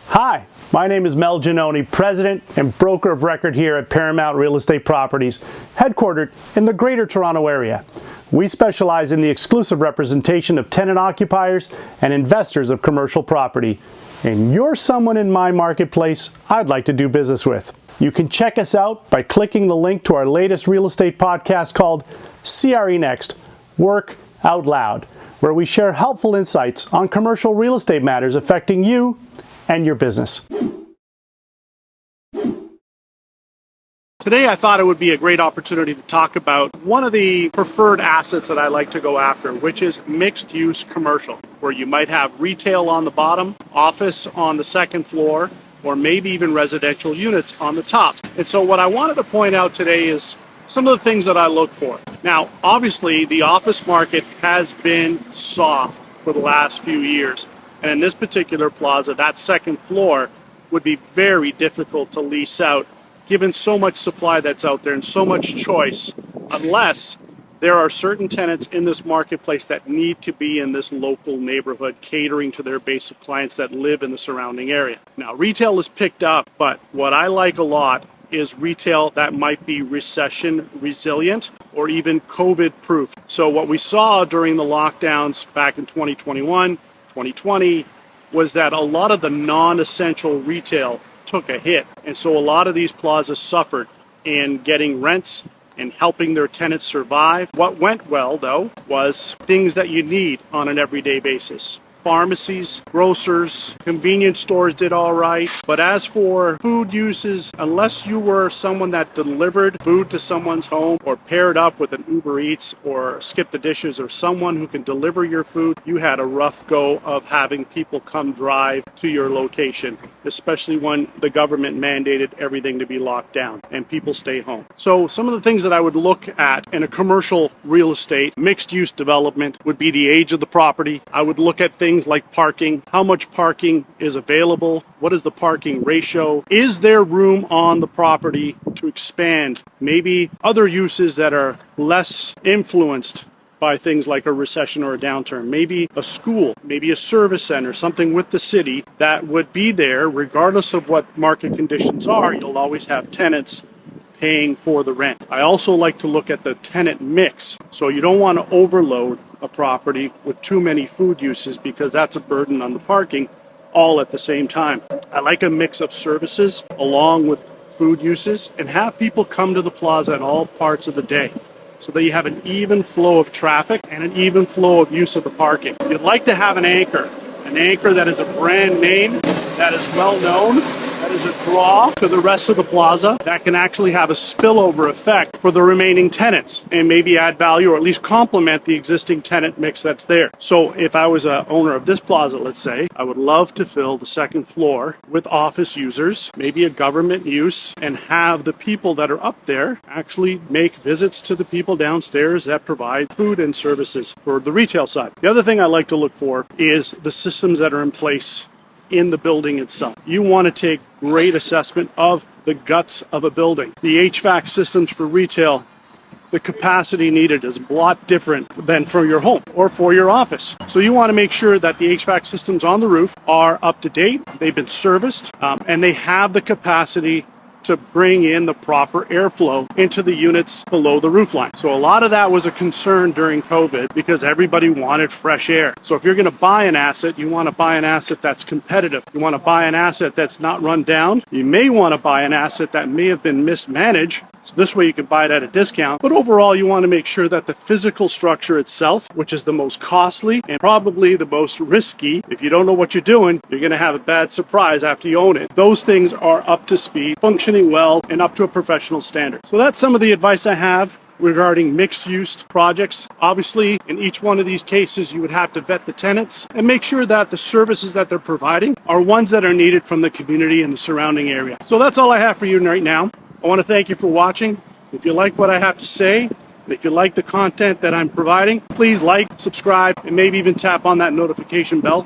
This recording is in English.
Hi, my name is Mel Giannone, President and Broker of Record here at Paramount Real Estate Properties, headquartered in the Greater Toronto Area. We specialize in the exclusive representation of tenant occupiers and investors of commercial property. And you're someone in my marketplace I'd like to do business with. You can check us out by clicking the link to our latest real estate podcast called CRE Next, Work Out Loud, where we share helpful insights on commercial real estate matters affecting you and your business. Today I thought it would be a great opportunity to talk about one of the preferred assets that I like to go after, which is mixed-use commercial, where you might have retail on the bottom, office on the second floor, or maybe even residential units on the top. And so what I wanted to point out today is some of the things that I look for. Now, obviously, the office market has been soft for the last few years. And in this particular plaza, that second floor would be very difficult to lease out, given so much supply that's out there and so much choice, unless there are certain tenants in this marketplace that need to be in this local neighborhood, catering to their base of clients that live in the surrounding area. Now, retail is picked up, but what I like a lot is retail that might be recession resilient or even COVID proof. So what we saw during the lockdowns back in 2021, 2020 was that a lot of the non-essential retail took a hit. And so a lot of these plazas suffered in getting rents and helping their tenants survive. What went well, though, was things that you need on an everyday basis. Pharmacies, grocers, convenience stores did all right. But as for food uses, unless you were someone that delivered food to someone's home or paired up with an Uber Eats or Skip the Dishes or someone who can deliver your food, you had a rough go of having people come drive to your location, especially when the government mandated everything to be locked down and people stay home. So some of the things that I would look at in a commercial real estate mixed-use development would be the age of the property. I would look at things like parking. How much parking is available? What is the parking ratio? Is there room on the property to expand maybe other uses that are less influenced by things like a recession or a downturn? Maybe a school, maybe a service center, something with the city that would be there regardless of what market conditions are. You'll always have tenants paying for the rent. I also like to look at the tenant mix. So you don't want to overload a property with too many food uses because that's a burden on the parking all at the same time. I like a mix of services along with food uses and have people come to the plaza at all parts of the day so that you have an even flow of traffic and an even flow of use of the parking. You'd like to have an anchor that is a brand name, that is well known, that is a draw to the rest of the plaza, that can actually have a spillover effect for the remaining tenants and maybe add value or at least complement the existing tenant mix that's there. So if I was an owner of this plaza, let's say, I would love to fill the second floor with office users, maybe a government use, and have the people that are up there actually make visits to the people downstairs that provide food and services for the retail side. The other thing I like to look for is the systems that are in place in the building itself. You want to take great assessment of the guts of a building. The HVAC systems for retail, the capacity needed is a lot different than for your home or for your office. So you want to make sure that the HVAC systems on the roof are up to date, they've been serviced, and they have the capacity to bring in the proper airflow into the units below the roof line. So a lot of that was a concern during COVID because everybody wanted fresh air. So if you're going to buy an asset, you want to buy an asset that's competitive. You want to buy an asset that's not run down. You may want to buy an asset that may have been mismanaged. So this way you can buy it at a discount. But overall, you want to make sure that the physical structure itself, which is the most costly and probably the most risky, if you don't know what you're doing, you're going to have a bad surprise after you own it. Those things are up to speed, functioning well, and up to a professional standard. So that's some of the advice I have regarding mixed-use projects. Obviously, in each one of these cases, you would have to vet the tenants and make sure that the services that they're providing are ones that are needed from the community and the surrounding area. So that's all I have for you right now. I want to thank you for watching. If you like what I have to say, and if you like the content that I'm providing, please like, subscribe, and maybe even tap on that notification bell